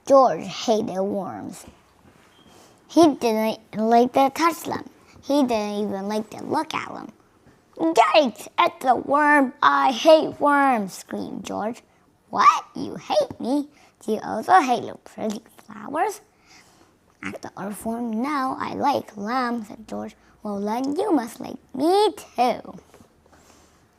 George hated worms. He didn't like to touch them. He didn't even like to look at them. Yikes! It's a worm! I hate worms! Screamed George. What? You hate me? Do you also hate the pretty flowers? Asked the earthworm. No, I like lamb, said George. Well, then you must like me too.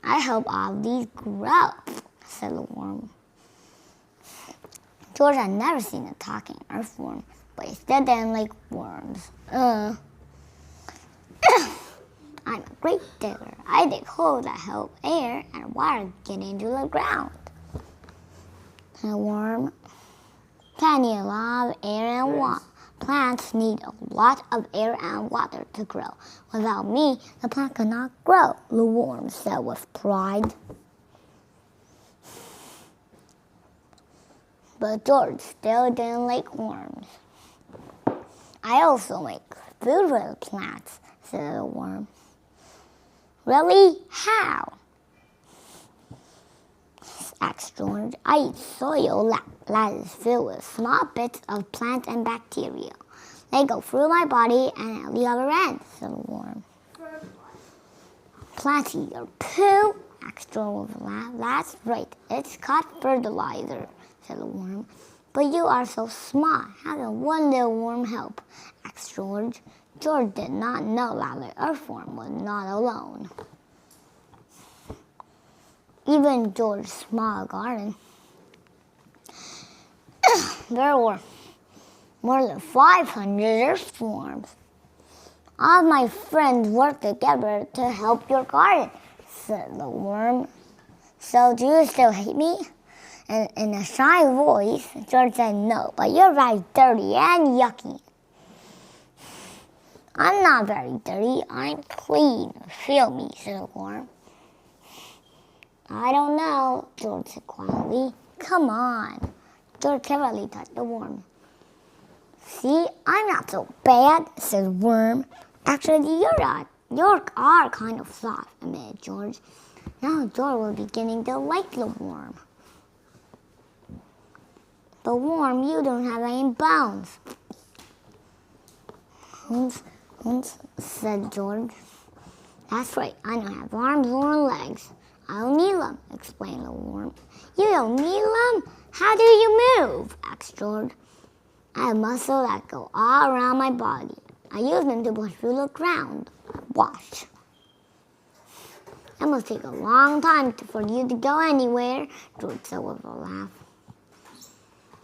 I hope all these grow, said the worm. George had never seen a talking earthworm, but he still didn't like worms. I'm a great digger. I dig holes that help air and water get into the ground. The worm. Plants need a lot of air and water. Plants need a lot of air and water to grow. Without me, the plant could not grow, the worm said with pride. But George still didn't like worms. I also make food for the plants, said the worm. Really? How? Asked George. I eat soil that is filled with small bits of plant and bacteria. They go through my body and out the other end, said the worm. Plants eat your poo? Asked George with a laugh. That's right. It's called fertilizer, said the worm. But you are so small. How can one little worm help? Asked George. George did not know that the earthworm was not alone. Even George's small garden, there were more than 500 earthworms. All my friends work together to help your garden, said the worm. So do you still hate me? And in a shy voice, George said, no, but you're very dirty and yucky. I'm not very dirty. I'm clean. Feel me, said the worm. I don't know, George said quietly. Come on. George carefully touched the worm. See, I'm not so bad, said the worm. Actually, you are kind of soft, admitted George. Now George was beginning to like the worm. But worm, you don't have any bones, said George. That's right, I don't have arms or legs. I don't need them, explained the worm. You don't need them? How do you move? Asked George. I have muscles that go all around my body. I use them to push through the ground. Watch. It must take a long time for you to go anywhere, George said with a laugh.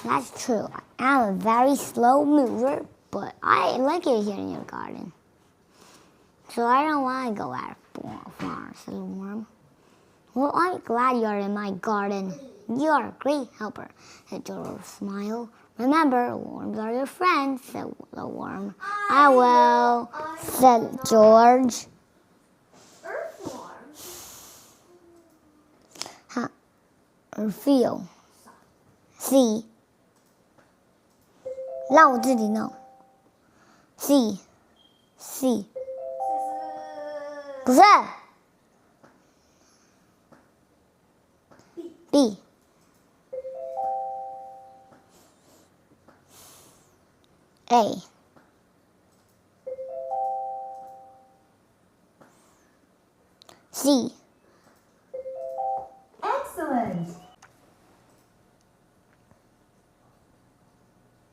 That's true. I am a very slow mover, but I like it here in your garden. So I don't want to go out far, said the worm. Well, I'm glad you're in my garden. You're a great helper, said George with a smile. Remember, worms are your friends, said the worm. I will, said George. Feel. See. 让我自己弄。See. See. 不是。B. A. C. Excellent.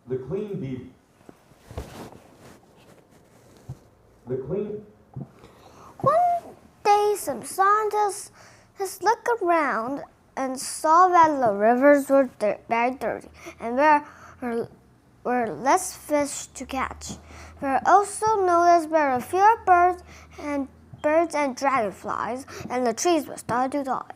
The clean. One day, some scientists just looked around and saw that the rivers were very dirty and there were less fish to catch. They also noticed there were fewer birds and dragonflies, and the trees were starting to die.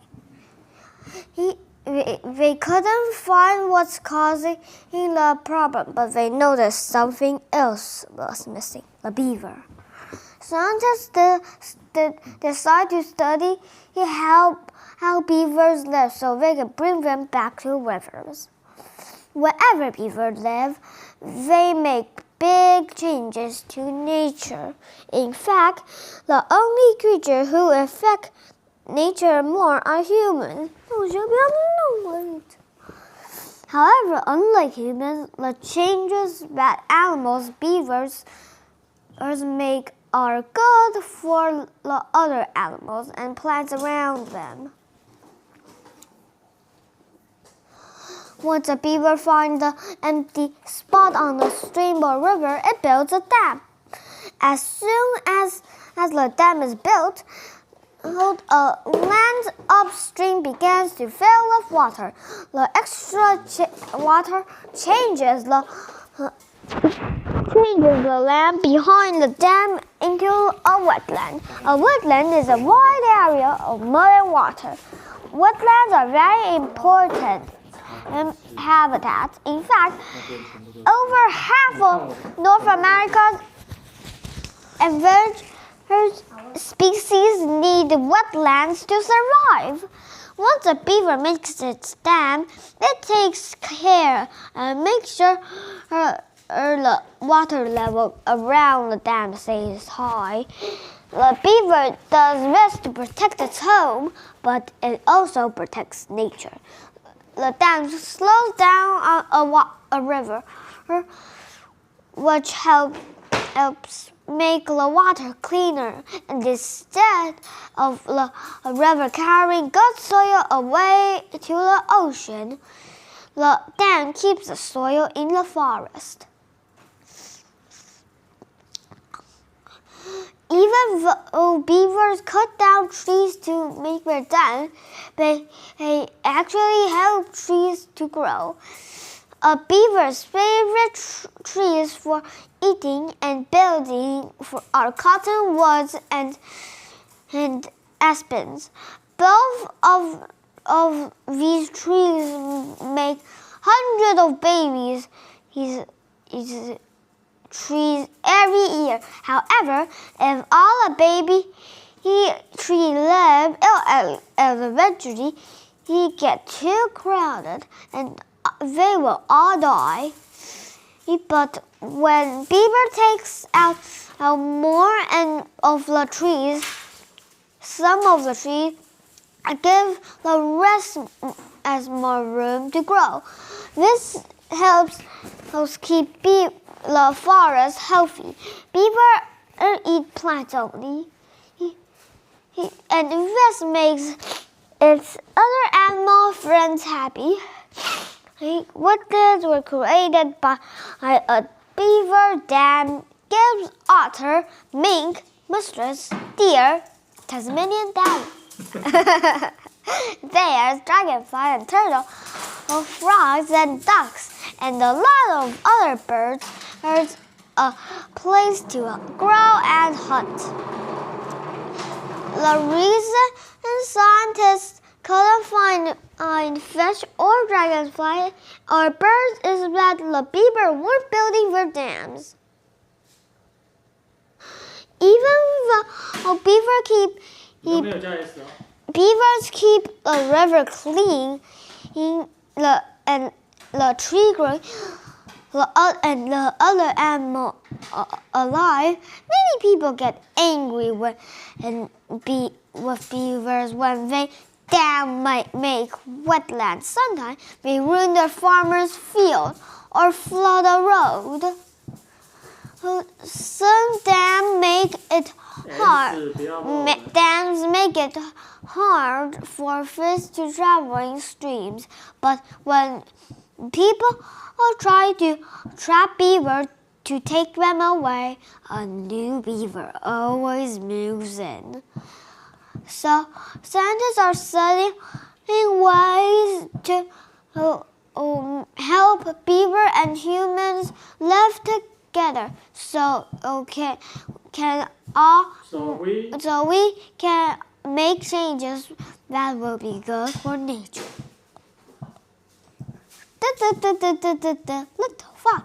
They couldn't find what's causing the problem, but they noticed something else was missing: the beaver. Scientists decided to study how beavers live so they can bring them back to rivers. Wherever beavers live, they make big changes to nature. In fact, the only creature who affect nature more are humans. However, unlike humans, the changes that beavers make are good for the other animals and plants around them. Once a beaver finds an empty spot on the stream or river, it builds a dam. As soon as the dam is built, land upstream begins to fill with water. The extra water changes the land behind the dam into a wetland. A wetland is a wide area of mud and water. Wetlands are very important habitats. In fact, over half of North America's endangered species need wetlands to survive. Once a beaver makes its dam, it takes care and makes sure the water level around the dam stays high. The beaver does this to protect its home, but it also protects nature. The dam slows down a river, which helps make the water cleaner, and instead of the river carrying good soil away to the ocean, the dam keeps the soil in the forest. Even though beavers cut down trees to make their dam, they actually help trees to grow. A beaver's favorite trees for eating and building are cottonwoods and aspens. Both of these trees make hundreds of babies. Trees every year. However, if all a baby tree live, eventually he get too crowded and they will all die. But when beaver takes out more of the trees, some of the trees give the rest as more room to grow. This helps keep the forest healthy. Beaver eat plants only, and this makes its other animal friends happy. Wetlands were created by a beaver dam, gives otter, mink, moose, deer, Tasmanian devil, bears, dragonfly, and turtle, frogs and ducks, and a lot of other birds a place to grow and hunt. The reason scientists couldn't find fish or dragonfly or birds is that the beaver weren't building their dams. Even though beavers keep the river clean and the tree growing and the other animal alive, many people get angry with beavers when they make wetlands. Sometimes they ruin their farmers' field or flood a road. Some dams make it hard for fish to travel in streams. But when people try to trap beaver to take them away, a new beaver always moves in. So scientists are studying ways to help beaver and humans live together. So we can make changes that will be good for nature. Little fun.